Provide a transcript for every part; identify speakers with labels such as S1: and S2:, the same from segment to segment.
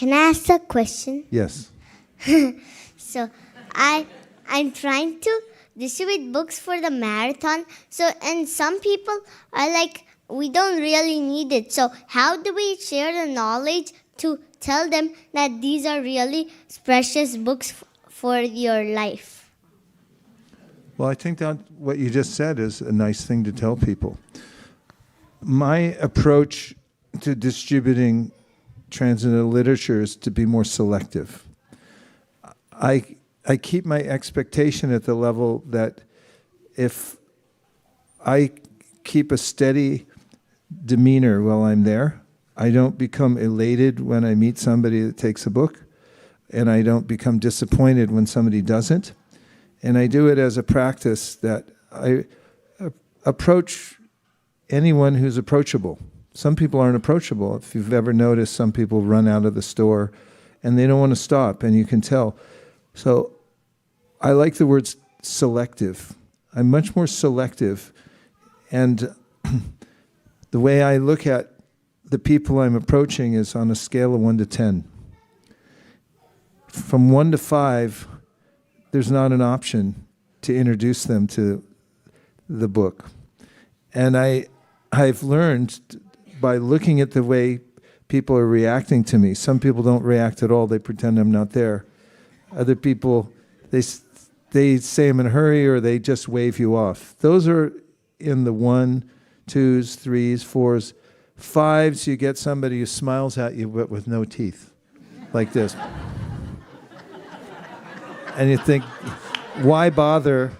S1: Can I ask a question?
S2: Yes.
S1: So I'm trying to distribute books for the marathon. So, and some people are like, we don't really need it. So how do we share the knowledge to tell them that these are really precious books for your life?
S2: Well, I think that what you just said is a nice thing to tell people. My approach to distributing transcendental literature is to be more selective. I keep my expectation at the level that if I keep a steady demeanor while I'm there, I don't become elated when I meet somebody that takes a book, and I don't become disappointed when somebody doesn't. And I do it as a practice that I approach anyone who's approachable. Some people aren't approachable. If you've ever noticed, some people run out of the store and they don't want to stop, and you can tell. So I like the word selective. I'm much more selective. And the way I look at the people I'm approaching is on a scale of 1 to 10. From 1 to 5, there's not an option to introduce them to the book. And I've learned by looking at the way people are reacting to me. Some people don't react at all. They pretend I'm not there. Other people, they say I'm in a hurry, or they just wave you off. Those are in the 1, 2s, 3s, 4s. 5s, you get somebody who smiles at you but with no teeth, like this. And you think, why bother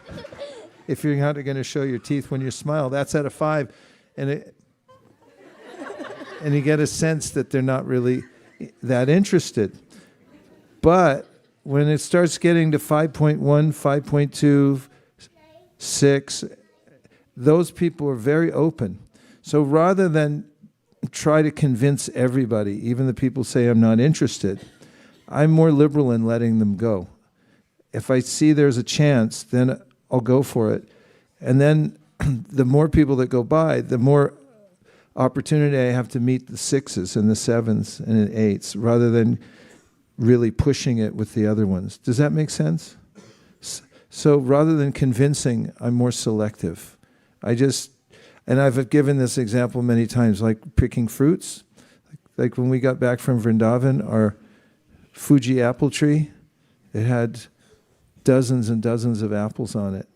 S2: if you're not going to show your teeth when you smile? That's at a 5. And you get a sense that they're not really that interested. But when it starts getting to 5.1, 5.2, 6, those people are very open. So rather than try to convince everybody, even the people say I'm not interested, I'm more liberal in letting them go. If I see there's a chance, then I'll go for it. And then the more people that go by, the more opportunity I have to meet the 6s and the 7s and the 8s, rather than really pushing it with the other ones. Does that make sense? So rather than convincing, I'm more selective. And I've given this example many times, like picking fruits. Like when we got back from Vrindavan, our Fuji apple tree, it had dozens and dozens of apples on it.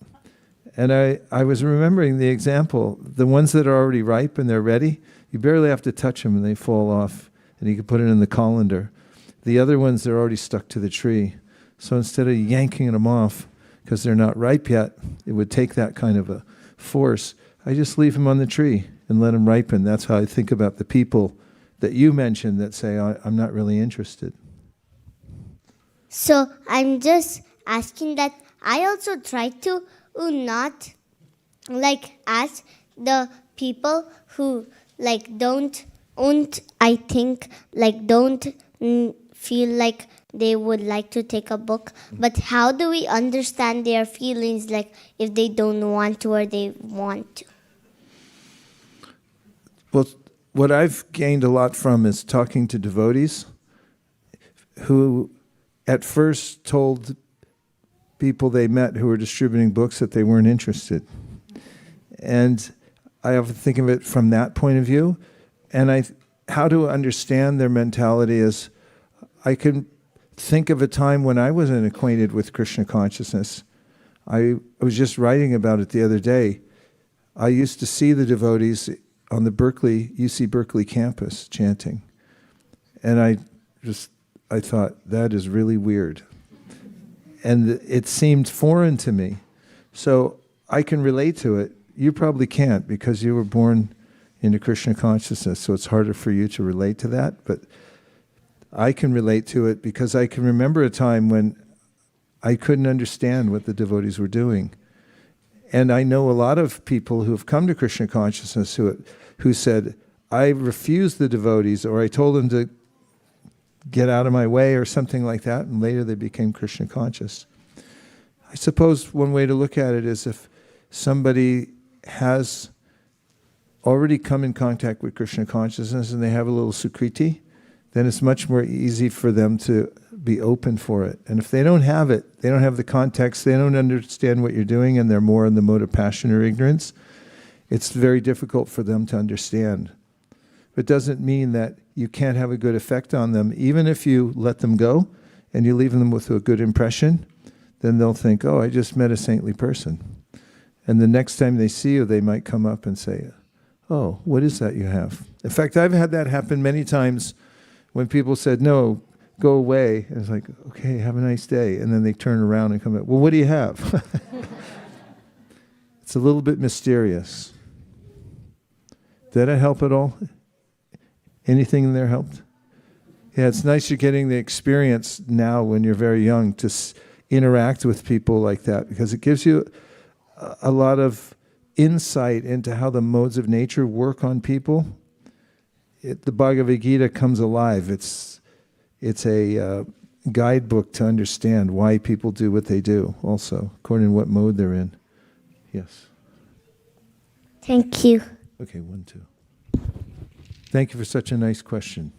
S2: And I was remembering the example, the ones that are already ripe and they're ready, you barely have to touch them and they fall off, and you can put it in the colander. The other ones, they're already stuck to the tree. So instead of yanking them off, because they're not ripe yet, it would take that kind of a force, I just leave them on the tree and let them ripen. That's how I think about the people that you mentioned that say, I'm not really interested.
S1: So I'm just asking that I also try to not ask the people who don't feel like they would like to take a book. But how do we understand their feelings, if they don't want to or they want to?
S2: Well, what I've gained a lot from is talking to devotees who at first told people they met who were distributing books that they weren't interested. And I often think of it from that point of view. And how to understand their mentality is, I can think of a time when I wasn't acquainted with Krishna consciousness. I was just writing about it the other day. I used to see the devotees on the UC Berkeley campus chanting. And I thought, that is really weird. And it seemed foreign to me. So I can relate to it. You probably can't, because you were born into Krishna consciousness, so it's harder for you to relate to that. But I can relate to it because I can remember a time when I couldn't understand what the devotees were doing. And I know a lot of people who have come to Krishna consciousness who said, I refused the devotees, or I told them to get out of my way or something like that, and later they became Krishna conscious. I suppose one way to look at it is if somebody has already come in contact with Krishna consciousness and they have a little sukriti, then it's much more easy for them to be open for it. And if they don't have it, they don't have the context, they don't understand what you're doing, and they're more in the mode of passion or ignorance, it's very difficult for them to understand. It doesn't mean that you can't have a good effect on them. Even if you let them go and you leave them with a good impression, then they'll think, oh, I just met a saintly person. And the next time they see you, they might come up and say, oh, what is that you have? In fact, I've had that happen many times when people said, no, go away. And it's like, okay, have a nice day. And then they turn around and come back, well, what do you have? It's a little bit mysterious. Did that help at all? Anything in there helped? Yeah, it's nice you're getting the experience now when you're very young to interact with people like that, because it gives you a lot of insight into how the modes of nature work on people. The Bhagavad Gita comes alive. It's a guidebook to understand why people do what they do, also, according to what mode they're in. Yes.
S1: Thank you.
S2: Okay, 1, 2. Thank you for such a nice question.